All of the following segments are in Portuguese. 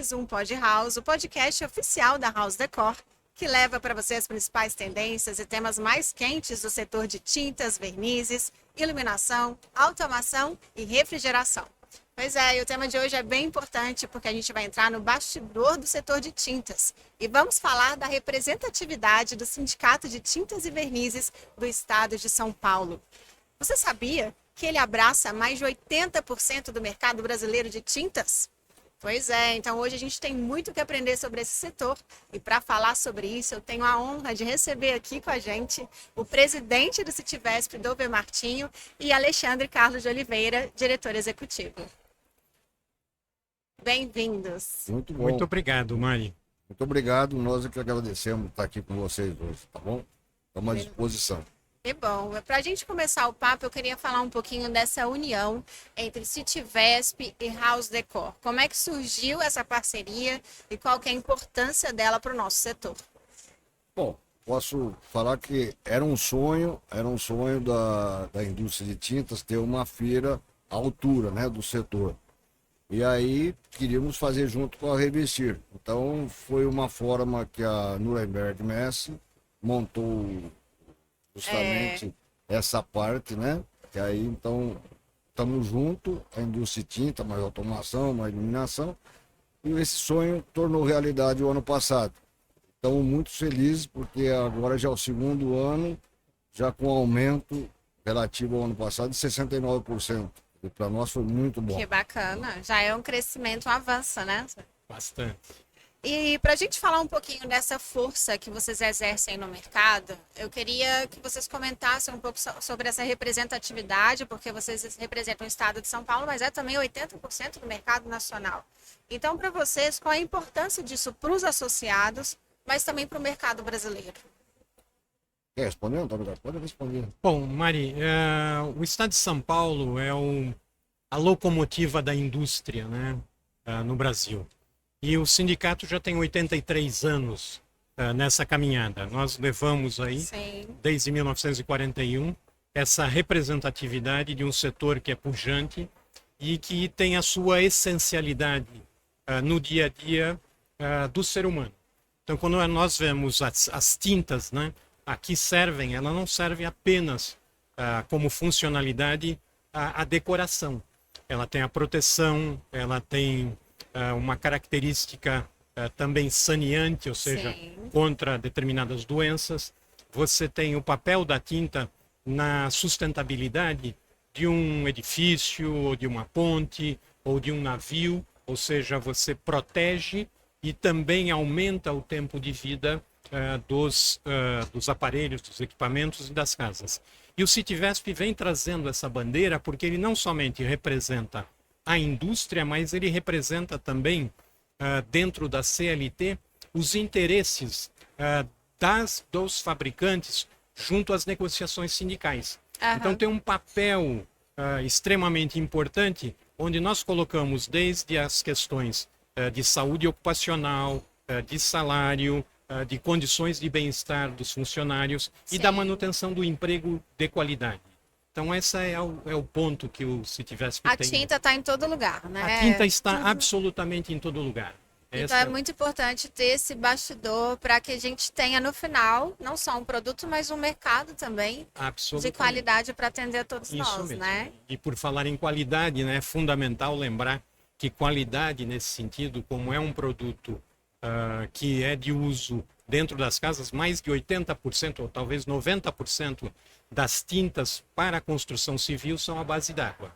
mais um Pod House, o podcast oficial da House Decor, que leva para você as principais tendências e temas mais quentes do setor de tintas, vernizes, iluminação, automação e refrigeração. Pois é, e o tema de hoje é bem importante porque a gente vai entrar no bastidor do setor de tintas e vamos falar da representatividade do Sindicato de Tintas e Vernizes do Estado de São Paulo. Você sabia que ele abraça mais de 80% do mercado brasileiro de tintas? Pois é, então hoje a gente tem muito que aprender sobre esse setor e para falar sobre isso eu tenho a honra de receber aqui com a gente o presidente do Citivesp, Dover Martinho, e Alexandre Carlos de Oliveira, diretor executivo. Bem-vindos. Muito bom. Muito obrigado, Mari. Muito obrigado. Nós é que agradecemos estar aqui com vocês hoje, tá bom? Estamos à disposição. Que bom. Para a gente começar o papo, eu queria falar um pouquinho dessa união entre Citivesp e House Decor. Como é que surgiu essa parceria e qual que é a importância dela para o nosso setor? Bom, posso falar que era um sonho da indústria de tintas ter uma feira à altura, né, do setor. E aí queríamos fazer junto com a Revestir. Então foi uma forma que a Nuremberg Messe montou justamente essa parte, né? Que aí então estamos juntos, a indústria de tinta, mais automação, mais iluminação. E esse sonho tornou realidade o ano passado. Estamos muito felizes porque agora já é o segundo ano, já com aumento relativo ao ano passado de 69%. E para nós foi muito bom. Que bacana. Já é um crescimento, um avanço, né? Bastante. E para a gente falar um pouquinho dessa força que vocês exercem no mercado, eu queria que vocês comentassem um pouco sobre essa representatividade, porque vocês representam o estado de São Paulo, mas é também 80% do mercado nacional. Então, para vocês, qual a importância disso para os associados, mas também para o mercado brasileiro? Quer responder, Antônio? Pode responder. Bom, Mari, o estado de São Paulo é a locomotiva da indústria, né, no Brasil. E o sindicato já tem 83 anos nessa caminhada. Nós levamos aí, Sim. desde 1941, essa representatividade de um setor que é pujante e que tem a sua essencialidade no dia a dia do ser humano. Então, quando nós vemos as tintas, né, aqui servem, ela não serve apenas como funcionalidade a decoração. Ela tem a proteção, ela tem uma característica também saneante, ou seja, Sim. contra determinadas doenças. Você tem o papel da tinta na sustentabilidade de um edifício, ou de uma ponte, ou de um navio, ou seja, você protege e também aumenta o tempo de vida dos aparelhos, dos equipamentos e das casas. E o Citivesp vem trazendo essa bandeira porque ele não somente representa a indústria, mas ele representa também, dentro da CLT, os interesses dos fabricantes junto às negociações sindicais. Aham. Então tem um papel extremamente importante, onde nós colocamos desde as questões de saúde ocupacional, de salário, de condições de bem-estar dos funcionários e Sim. da manutenção do emprego de qualidade. Então, esse é o ponto que o Citivesp A tem. tinta está em todo lugar, né? A tinta está absolutamente em todo lugar. Então Essa é muito importante ter esse bastidor para que a gente tenha no final não só um produto, mas um mercado também de absolutamente qualidade para atender a todos isso nós, mesmo. né? E por falar em qualidade, né, é fundamental lembrar que qualidade, nesse sentido, como é um produto que é de uso dentro das casas, mais de 80% ou talvez 90% das tintas para a construção civil são à base d'água.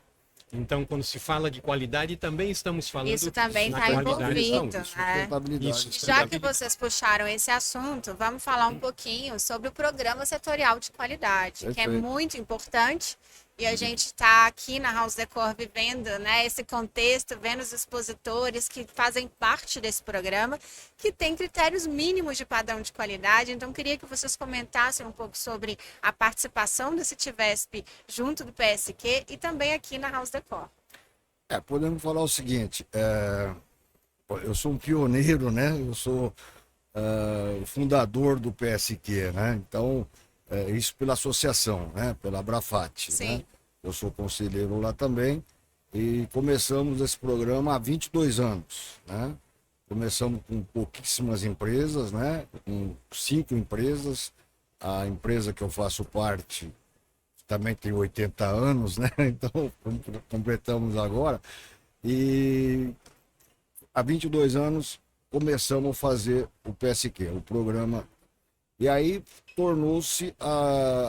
Então, quando se fala de qualidade, também estamos falando Isso também na está qualidade. envolvido, né? Sustentabilidade. Isso. E já que vocês puxaram esse assunto, vamos falar um pouquinho sobre o Programa Setorial de Qualidade, que é Perfeito. muito importante. E a gente está aqui na House Decor vivendo, né, esse contexto, vendo os expositores que fazem parte desse programa, que tem critérios mínimos de padrão de qualidade. Então, queria que vocês comentassem um pouco sobre a participação do Citivesp junto do PSQ e também aqui na House Decor. Podemos falar o seguinte, eu sou um pioneiro, né? Eu sou o fundador do PSQ, né? Então, isso pela associação, né? Pela Abrafat, Sim. né? Eu sou conselheiro lá também e começamos esse programa há 22 anos, né? Começamos com pouquíssimas empresas, né? Com 5 empresas. A empresa que eu faço parte também tem 80 anos, né? Então, completamos agora. E há 22 anos começamos a fazer o PSQ, o programa. E aí tornou-se,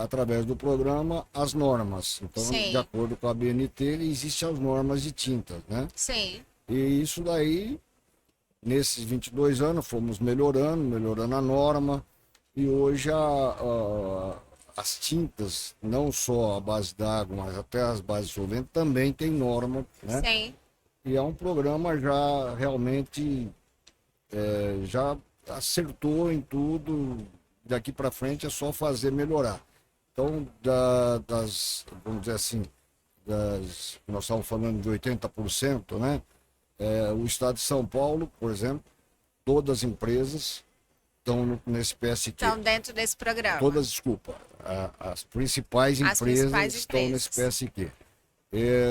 através do programa, as normas. Então, Sim. de acordo com a BNT, existem as normas de tintas, né? Sim. E isso daí, nesses 22 anos, fomos melhorando a norma. E hoje as tintas, não só a base d'água, mas até as bases solventes, também tem norma, né? Sim. E é um programa já realmente já acertou em tudo. Daqui para frente é só fazer melhorar. Então, vamos dizer assim, nós estamos falando de 80%, né? O estado de São Paulo, por exemplo, todas as empresas estão nesse PSQ. Estão dentro desse programa. Todas, desculpa, as principais empresas estão nesse PSQ.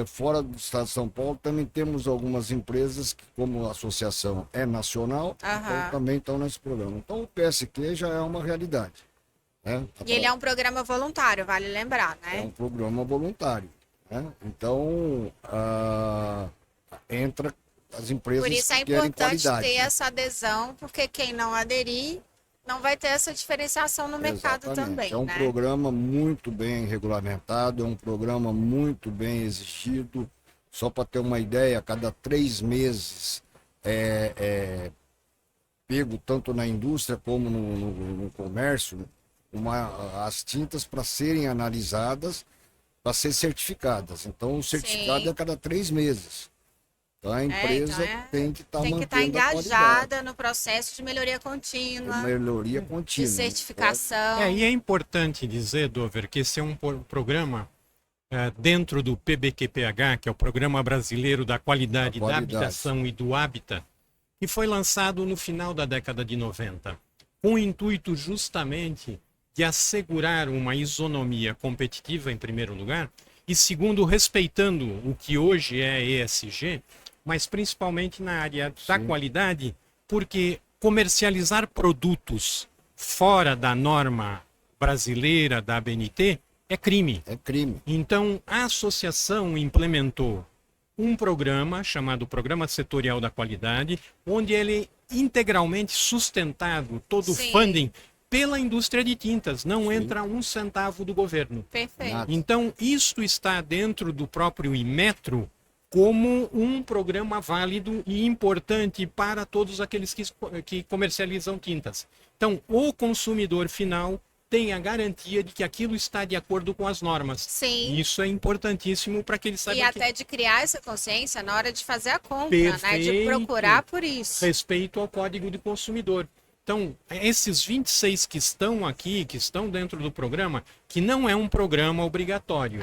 Fora do estado de São Paulo, também temos algumas empresas que, como a associação é nacional, então, também estão nesse programa. Então, o PSQ já é uma realidade, né? E ele é um programa voluntário, vale lembrar, né? É um programa voluntário, né? Então, entra as empresas Por isso é que querem importante qualidade. ter essa adesão, porque quem não aderir não vai ter essa diferenciação no mercado também, É um né? programa muito bem regulamentado, é um programa muito bem exigido. Só para ter uma ideia, a cada 3 meses pego tanto na indústria como no comércio as tintas para serem analisadas, para ser certificadas. Então, o certificado é a cada 3 meses. Então, a empresa tem que estar mantendo engajada no processo de melhoria contínua, melhoria de contínua. certificação. E é importante dizer, Dover, que esse é um programa dentro do PBQPH, que é o Programa Brasileiro da Qualidade da Habitação e do Hábitat, que foi lançado no final da década de 90, com o intuito justamente de assegurar uma isonomia competitiva, em primeiro lugar, e segundo, respeitando o que hoje é ESG, mas principalmente na área da qualidade, porque comercializar produtos fora da norma brasileira da ABNT é crime. É crime. Então, a associação implementou um programa chamado Programa Setorial da Qualidade, onde ele é integralmente sustentado, todo o funding, pela indústria de tintas. Não entra um centavo do governo. Perfeito. Então, isto está dentro do próprio Inmetro como um programa válido e importante para todos aqueles que comercializam tintas. Então, o consumidor final tem a garantia de que aquilo está de acordo com as normas. Sim. Isso é importantíssimo para que ele saiba. E até de criar essa consciência na hora de fazer a compra, né? De procurar por isso. Respeito ao Código do Consumidor. Então, esses 26 que estão aqui, que estão dentro do programa, que não é um programa obrigatório.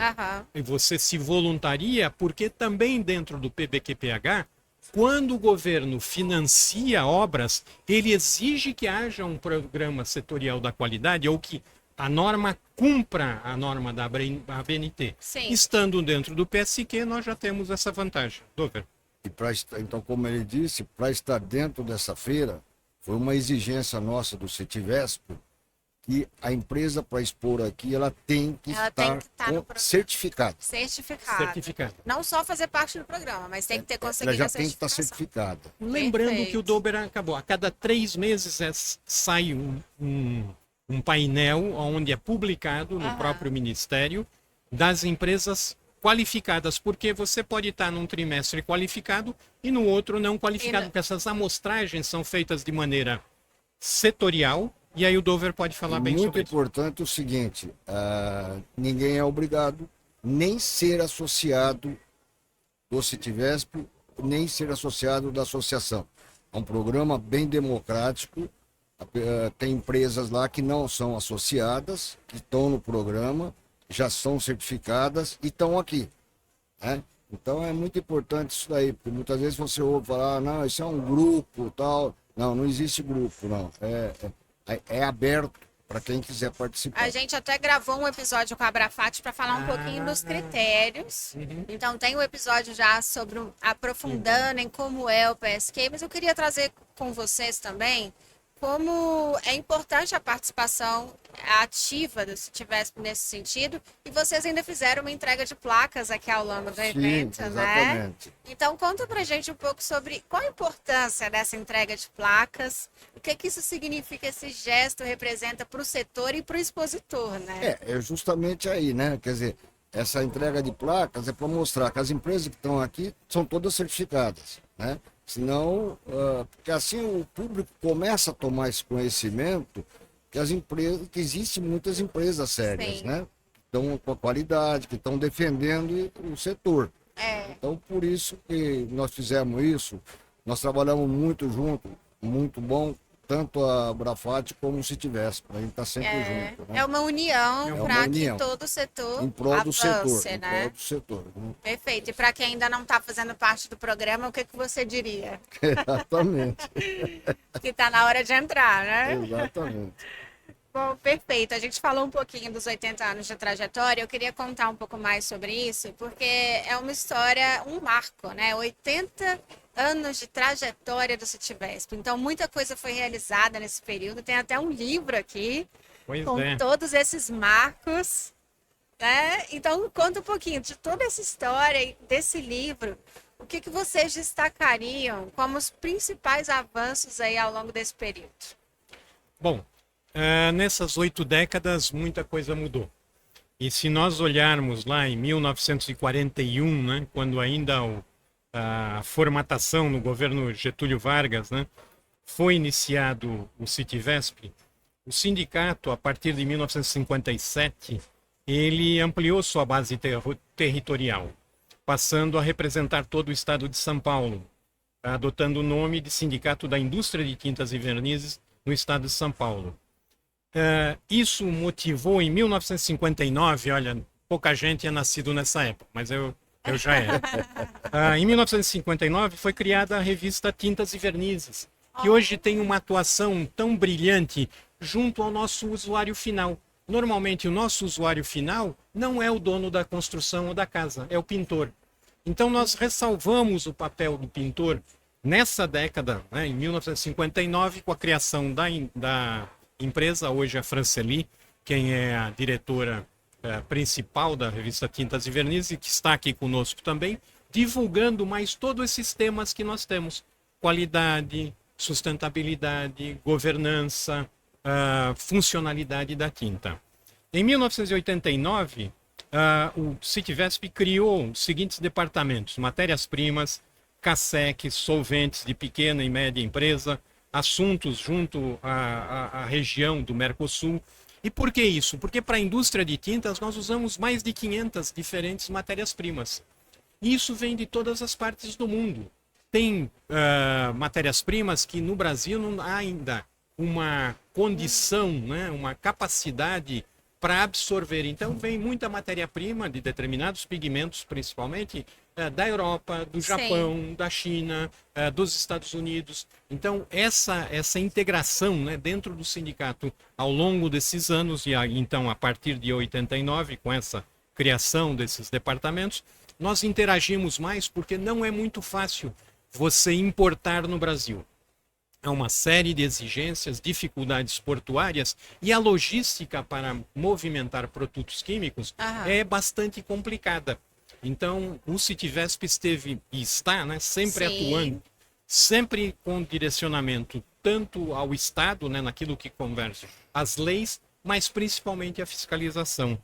E você se voluntaria, porque também dentro do PBQPH, quando o governo financia obras, ele exige que haja um programa setorial da qualidade ou que a norma cumpra a norma da ABNT. Sim. Estando dentro do PSQ, nós já temos essa vantagem. Dover. Então, como ele disse, para estar dentro dessa feira, foi uma exigência nossa do Cetivesp que a empresa, para expor aqui, ela tem que estar certificada. Certificada. Não só fazer parte do programa, mas tem que ter conseguido ela já a tem que estar certificada. Lembrando que o Dober acabou. A cada 3 meses sai um painel onde é publicado no próprio Ministério das empresas qualificadas, porque você pode estar num trimestre qualificado e no outro não qualificado, porque essas amostragens são feitas de maneira setorial, e aí o Dover pode falar bem sobre isso. Muito importante o seguinte, ninguém é obrigado nem ser associado do Cetivesp, nem ser associado da associação. É um programa bem democrático, tem empresas lá que não são associadas, que estão no programa, já são certificadas e estão aqui, né? Então é muito importante isso daí, porque muitas vezes você ouve falar, não, isso é um grupo tal. Não, não existe grupo, não. É aberto para quem quiser participar. A gente até gravou um episódio com a Abrafat para falar um pouquinho dos critérios. Então tem um episódio já sobre aprofundando em como é o PSQ, mas eu queria trazer com vocês também como é importante a participação ativa do Citivesp nesse sentido. E vocês ainda fizeram uma entrega de placas aqui ao longo do evento, né? Exatamente. Então conta pra gente um pouco sobre qual a importância dessa entrega de placas, o que isso significa, esse gesto representa para o setor e para o expositor, né? É justamente aí, né? Quer dizer, essa entrega de placas é para mostrar que as empresas que estão aqui são todas certificadas, né? Senão, porque assim o público começa a tomar esse conhecimento que as empresas, que existem muitas empresas sérias, Sim. né? Que estão com a qualidade, que estão defendendo o setor. Então, por isso que nós fizemos isso, nós trabalhamos muito junto, muito bom, tanto a Abrafat como o Citivesp, a gente está sempre junto. Né? É uma união uma para que união. todo o setor Em prol do avance, setor, né? em prol do setor. Né? Perfeito. E para quem ainda não está fazendo parte do programa, o que você diria? Exatamente, Que está na hora de entrar, né? exatamente. Bom, perfeito. A gente falou um pouquinho dos 80 anos de trajetória. Eu queria contar um pouco mais sobre isso, porque é uma história, um marco, né? 80 anos de trajetória do Citivesp. Então, muita coisa foi realizada nesse período. Tem até um livro aqui Pois com é. todos esses marcos, né? Então, conta um pouquinho de toda essa história e desse livro. O que vocês destacariam como os principais avanços aí ao longo desse período? Bom, nessas 8 décadas muita coisa mudou. E se nós olharmos lá em 1941, né, quando ainda a formatação no governo Getúlio Vargas, né, foi iniciado o Citivesp, o sindicato, a partir de 1957, ele ampliou sua base territorial, passando a representar todo o estado de São Paulo, adotando o nome de Sindicato da Indústria de Tintas e Vernizes no estado de São Paulo. Isso motivou, em 1959, olha, pouca gente é nascido nessa época, mas eu já era. Em 1959 foi criada a revista Tintas e Vernizes, que hoje tem uma atuação tão brilhante junto ao nosso usuário final. Normalmente o nosso usuário final não é o dono da construção ou da casa, é o pintor. Então nós ressalvamos o papel do pintor nessa década, né, em 1959, com a criação da empresa, hoje a Franceli, quem é a diretora principal da revista Tintas e Vernizes, que está aqui conosco também, divulgando mais todos esses temas que nós temos: qualidade, sustentabilidade, governança, funcionalidade da tinta. Em 1989, o Citivesp criou os seguintes departamentos: matérias-primas, CASEC, solventes de pequena e média empresa, assuntos junto à região do Mercosul. E por que isso? Porque para a indústria de tintas nós usamos mais de 500 diferentes matérias-primas. Isso vem de todas as partes do mundo. Tem matérias-primas que no Brasil não há ainda uma condição, né, uma capacidade para absorver. Então vem muita matéria-prima de determinados pigmentos, principalmente da Europa, do Japão, sim, da China, dos Estados Unidos. Então essa integração, né, dentro do sindicato ao longo desses anos, e então a partir de 89, com essa criação desses departamentos, nós interagimos mais, porque não é muito fácil você importar no Brasil. É uma série de exigências, dificuldades portuárias, e a logística para movimentar produtos químicos é bastante complicada. Então, o Citivesp esteve e está, né, sempre atuando, sempre com direcionamento tanto ao Estado, né, naquilo que converge as leis, mas principalmente a fiscalização.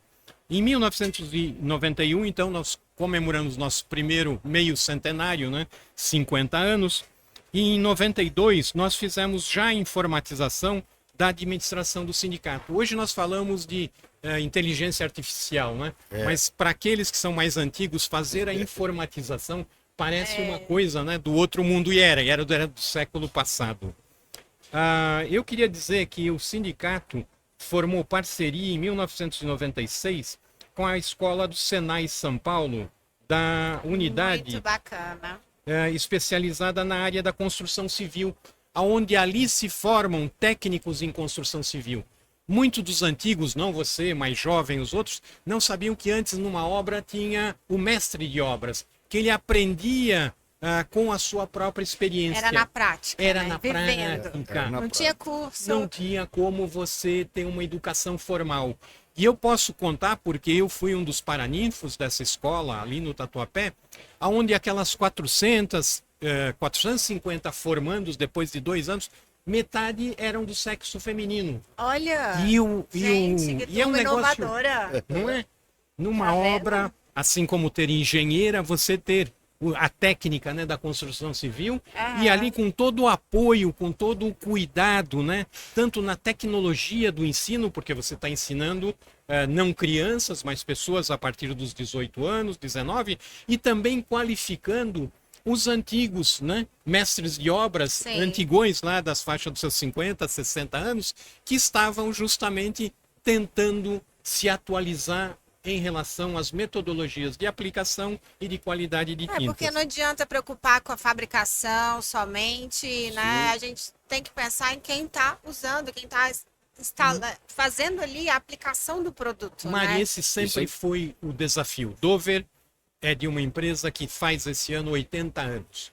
Em 1991, então, nós comemoramos nosso primeiro meio centenário, né, 50 anos, e em 92 nós fizemos já a informatização da administração do sindicato. Hoje nós falamos de inteligência artificial, né? Mas para aqueles que são mais antigos, fazer a informatização parece uma coisa, né, do outro mundo, e era do século passado. Eu queria dizer que o sindicato formou parceria em 1996 com a escola do Senai São Paulo, da unidade muito bacana, especializada na área da construção civil, onde ali se formam técnicos em construção civil. Muitos dos antigos, não você, mais jovem, os outros, não sabiam que antes numa obra tinha o mestre de obras, que ele aprendia com a sua própria experiência. Era na prática. Era né? na Vivendo. prática. Não tinha curso. Não tinha como você ter uma educação formal. E eu posso contar porque eu fui um dos paraninfos dessa escola ali no Tatuapé, onde aquelas 450 formandos depois de 2 anos, metade eram do sexo feminino. Olha, E é um negócio, inovadora. não é? Numa Tá vendo? obra, assim como ter engenheira, você ter a técnica, né, da construção civil e ali com todo o apoio, com todo o cuidado, né, tanto na tecnologia do ensino, porque você está ensinando não crianças, mas pessoas a partir dos 18 anos, 19, e também qualificando os antigos, né, mestres de obras, Sim. antigões lá das faixas dos seus 50, 60 anos, que estavam justamente tentando se atualizar em relação às metodologias de aplicação e de qualidade de tintas. Porque não adianta preocupar com a fabricação somente, né? A gente tem que pensar em quem está usando, quem está fazendo ali a aplicação do produto, Mas né? esse sempre foi o desafio. Dover é de uma empresa que faz esse ano 80 anos.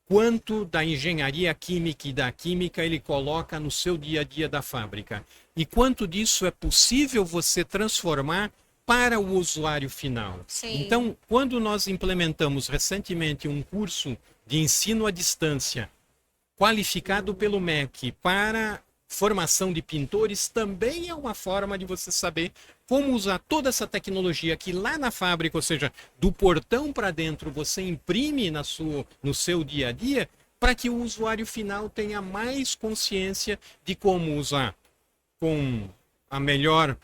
Quanto da engenharia química e da química ele coloca no seu dia a dia da fábrica? E quanto disso é possível você transformar para o usuário final? Sim. Então, quando nós implementamos recentemente um curso de ensino à distância qualificado pelo MEC para formação de pintores, também é uma forma de você saber como usar toda essa tecnologia que lá na fábrica, ou seja, do portão para dentro, você imprime no seu dia a dia, para que o usuário final tenha mais consciência de como usar com a melhor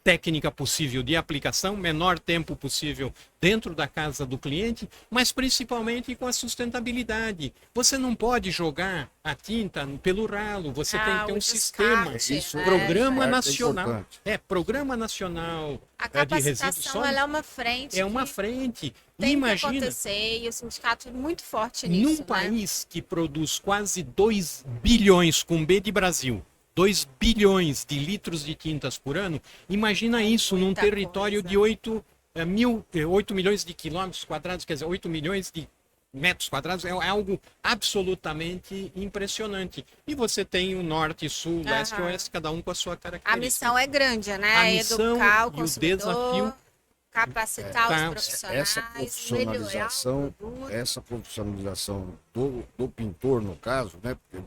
técnica possível de aplicação, menor tempo possível dentro da casa do cliente, mas principalmente com a sustentabilidade. Você não pode jogar a tinta pelo ralo, você tem que ter um sistema. Isso, né? Programa É nacional. importante. Programa nacional A de resíduos capacitação sólidos. ela é uma frente. É uma que frente. tem Imagina, que acontecer e o sindicato é muito forte nisso. num né? país que produz quase 2 bilhões, com B de Brasil, 2 bilhões de litros de tintas por ano, imagina isso num muita território coisa. de 8 milhões de quilômetros quadrados, quer dizer, 8 milhões de metros quadrados, é algo absolutamente impressionante. E você tem o norte, sul, leste e oeste, cada um com a sua A característica. missão é grande, né? A missão Educar o e o consumidor, desafio capacitar tá. os profissionais, Essa profissionalização, melhorar o produto. essa profissionalização do pintor, no caso, né? Porque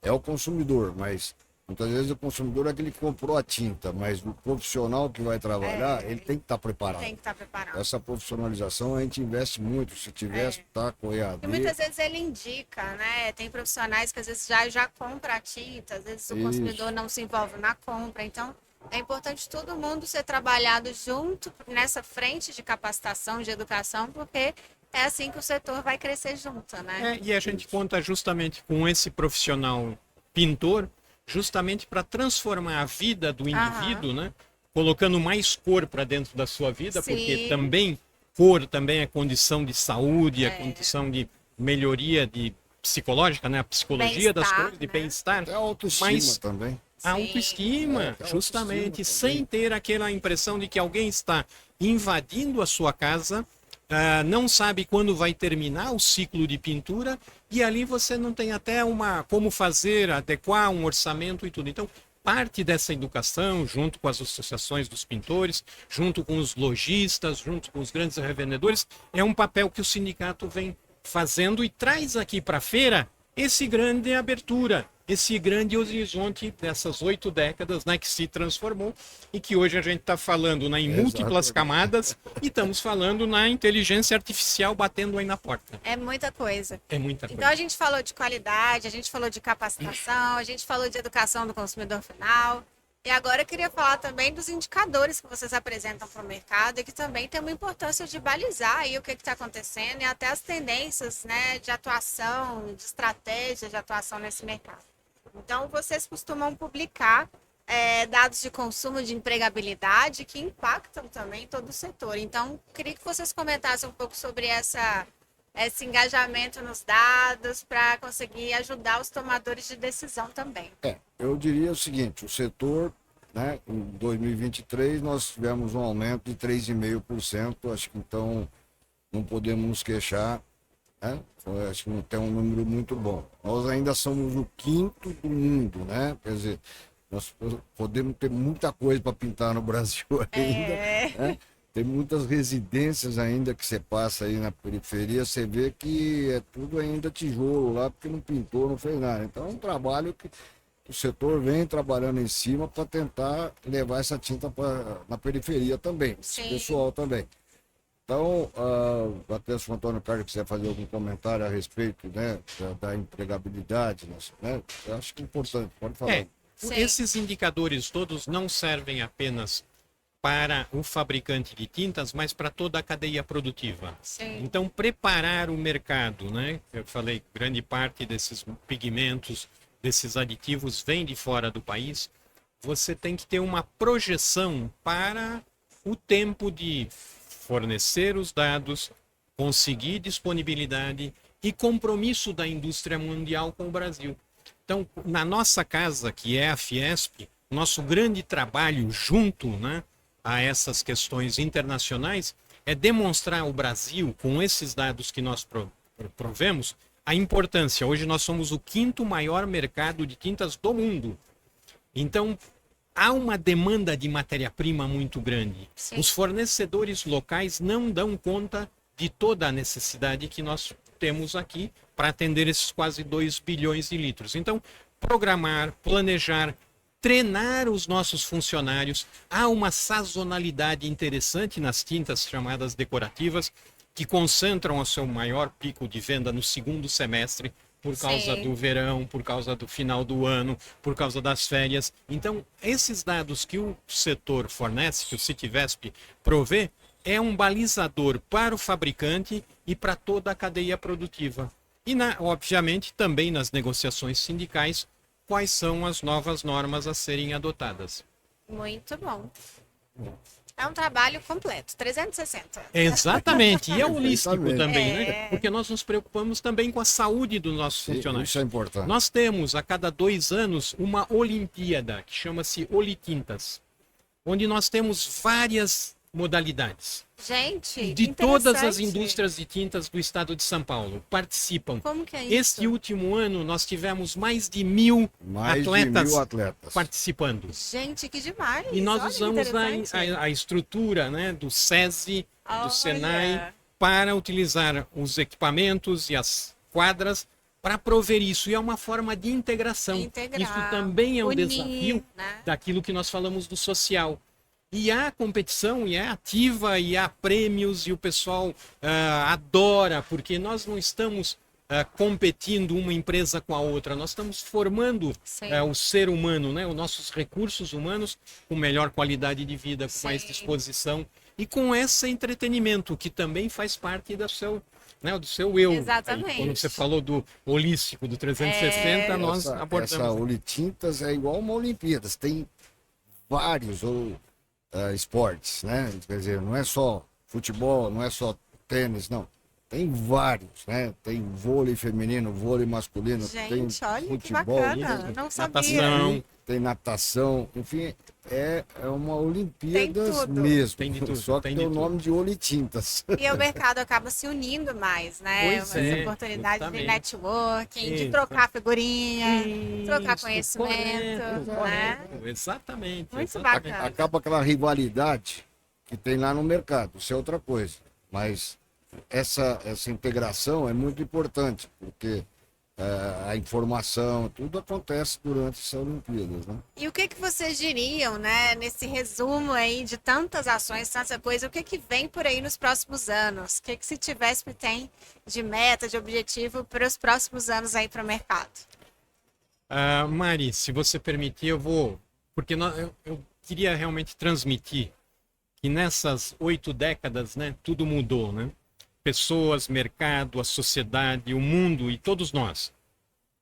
é o consumidor, mas muitas vezes o consumidor é que ele comprou a tinta, mas o profissional que vai trabalhar, ele tem que estar preparado. Tem que estar preparado. Essa profissionalização a gente investe muito. Se tivesse, tá com EAD. E muitas vezes ele indica, né? Tem profissionais que às vezes já compra a tinta, às vezes o Isso. consumidor não se envolve na compra. Então, é importante todo mundo ser trabalhado junto nessa frente de capacitação, de educação, porque é assim que o setor vai crescer junto, né? E a gente conta justamente com esse profissional pintor, justamente para transformar a vida do indivíduo, né? Colocando mais cor para dentro da sua vida, Sim. porque também cor também é condição de saúde, é condição de melhoria de psicológica, né? A psicologia das Bem-estar, cores, de né? bem-estar. É a autoestima Mas também. a Sim. autoestima, até a justamente, autoestima sem ter aquela impressão de que alguém está invadindo a sua casa, não sabe quando vai terminar o ciclo de pintura, e ali você não tem até como fazer, adequar um orçamento e tudo. Então, parte dessa educação, junto com as associações dos pintores, junto com os lojistas, junto com os grandes revendedores, é um papel que o sindicato vem fazendo e traz aqui para a feira esse grande abertura, esse grande horizonte dessas 8 décadas, né, que se transformou e que hoje a gente está falando em múltiplas camadas e estamos falando na inteligência artificial batendo aí na porta. É muita coisa. É muita Então coisa. a gente falou de qualidade, a gente falou de capacitação, a gente falou de educação do consumidor final. E agora eu queria falar também dos indicadores que vocês apresentam para o mercado e que também tem uma importância de balizar aí o que está acontecendo e até as tendências, né, de atuação, de estratégia de atuação nesse mercado. Então, vocês costumam publicar dados de consumo, de empregabilidade que impactam também todo o setor. Então, queria que vocês comentassem um pouco sobre esse engajamento nos dados para conseguir ajudar os tomadores de decisão também. Eu diria o seguinte, o setor né? Em 2023 nós tivemos um aumento de 3,5%, acho que então não podemos nos queixar, né? Acho que não tem um número muito bom. Nós ainda somos o quinto do mundo, né? Quer dizer, nós podemos ter muita coisa para pintar no Brasil ainda, né? Tem muitas residências ainda que você passa aí na periferia, você vê que é tudo ainda tijolo lá, porque não pintou, não fez nada. Então é um trabalho que o setor vem trabalhando em cima para tentar levar essa tinta na periferia também, esse pessoal também. Então, até se o Antônio Carlos quiser fazer algum comentário a respeito, né, da empregabilidade, né, eu acho que é importante, pode falar. Esses indicadores todos não servem apenas para o fabricante de tintas, mas para toda a cadeia produtiva. Sim. Então, preparar o mercado, né? Eu falei, grande parte desses pigmentos, desses aditivos vem de fora do país. Você tem que ter uma projeção para o tempo de fornecer os dados, conseguir disponibilidade e compromisso da indústria mundial com o Brasil. Então, na nossa casa, que é a Fiesp, nosso grande trabalho junto, né, a essas questões internacionais é demonstrar ao Brasil, com esses dados que nós provemos, a importância. Hoje nós somos o quinto maior mercado de tintas do mundo. Então, há uma demanda de matéria-prima muito grande. Sim. Os fornecedores locais não dão conta de toda a necessidade que nós temos aqui para atender esses quase 2 bilhões de litros. Então, programar, planejar, treinar os nossos funcionários. Há uma sazonalidade interessante nas tintas chamadas decorativas, que concentram o seu maior pico de venda no segundo semestre, por causa do verão, por causa do final do ano, por causa das férias. Então, esses dados que o setor fornece, que o Citivesp provê, é um balizador para o fabricante e para toda a cadeia produtiva. E, obviamente, também nas negociações sindicais, quais são as novas normas a serem adotadas. Muito bom. É um trabalho completo, 360. Exatamente, e é holístico Exatamente. também, né? Porque nós nos preocupamos também com a saúde dos nossos funcionários. Isso é importante. Nós temos, a cada 2 anos, uma Olimpíada, que chama-se Olitintas, onde nós temos várias modalidades. Gente, De todas as interessante. indústrias de tintas do estado de São Paulo participam. Como que é isso? Este último ano, nós tivemos mais de 1.000 Mais atletas, de 1.000 atletas. participando. Gente, que demais. E nós Olha que usamos interessante. a estrutura, né, do SESI, Olha. do Senai, para utilizar os equipamentos e as quadras para prover isso. E é uma forma de integração. Integrar, Isso também é um unir, desafio né? daquilo que nós falamos do social. E há competição, e é ativa, e há prêmios, e o pessoal adora, porque nós não estamos competindo uma empresa com a outra, nós estamos formando o ser humano, né? Os nossos recursos humanos com melhor qualidade de vida, com mais disposição e com esse entretenimento, que também faz parte do seu eu. Exatamente. Aí, quando você falou do holístico, do 360, nós abordamos. Essa Olitintas é igual uma Olimpíadas, tem vários esportes, né? Quer dizer, não é só futebol, não é só tênis, não. Tem vários, né? Tem vôlei feminino, vôlei masculino, Gente, tem olha futebol, que bacana, não sabia. Natação. tem natação, enfim, é uma Olimpíadas Tem tudo. mesmo. Tem de tudo, Só que tem tem de o nome de Olitintas. E o mercado acaba se unindo mais, né? Pois Umas é, oportunidades de justamente. networking, de Isso. trocar figurinha, trocar Isso, conhecimento, né? correto, exatamente. Muito exatamente. bacana. Acaba aquela rivalidade que tem lá no mercado, isso é outra coisa. Mas essa integração é muito importante, porque a informação, tudo acontece durante essas Olimpíadas, né? E o que vocês diriam, né, nesse resumo aí de tantas ações, tanta coisa, o que vem por aí nos próximos anos? O que se tivesse tem de meta, de objetivo para os próximos anos aí para o mercado? Mari, se você permitir, eu vou... Porque eu queria realmente transmitir que nessas 8 décadas, né, tudo mudou, né? Pessoas, mercado, a sociedade, o mundo e todos nós.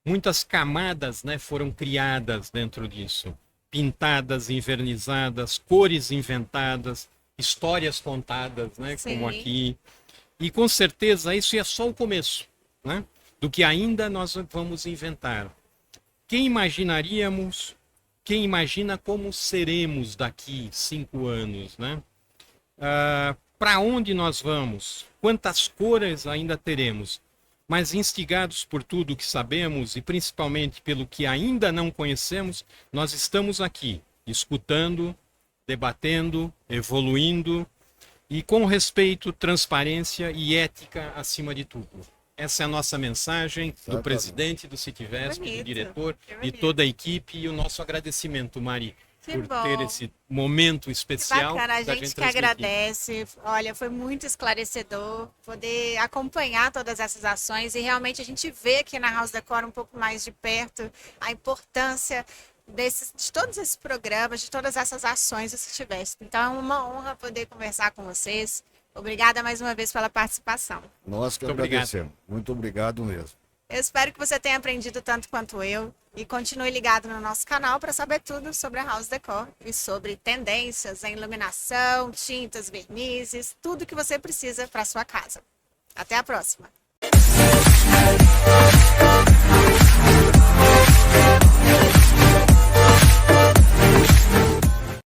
Muitas camadas, né, foram criadas dentro disso. Pintadas, envernizadas, cores inventadas, histórias contadas, né, como aqui. E com certeza isso é só o começo, né, do que ainda nós vamos inventar. Quem imaginaríamos quem imagina como seremos daqui 5 anos, né? Para onde nós vamos? Quantas cores ainda teremos? Mas instigados por tudo que sabemos e principalmente pelo que ainda não conhecemos, nós estamos aqui, escutando, debatendo, evoluindo e com respeito, transparência e ética acima de tudo. Essa é a nossa mensagem do presidente do Citivesp, do diretor e toda a equipe, e o nosso agradecimento, Mari, por ter esse momento especial. Bacana, a gente que agradece. Olha, foi muito esclarecedor poder acompanhar todas essas ações e realmente a gente vê aqui na House Decor um pouco mais de perto a importância de todos esses programas, de todas essas ações do Citivesp. Então é uma honra poder conversar com vocês. Obrigada mais uma vez pela participação. Nós que agradecemos. Muito obrigado mesmo. Eu espero que você tenha aprendido tanto quanto eu e continue ligado no nosso canal para saber tudo sobre a House Decor e sobre tendências em iluminação, tintas, vernizes, tudo que você precisa para sua casa. Até a próxima!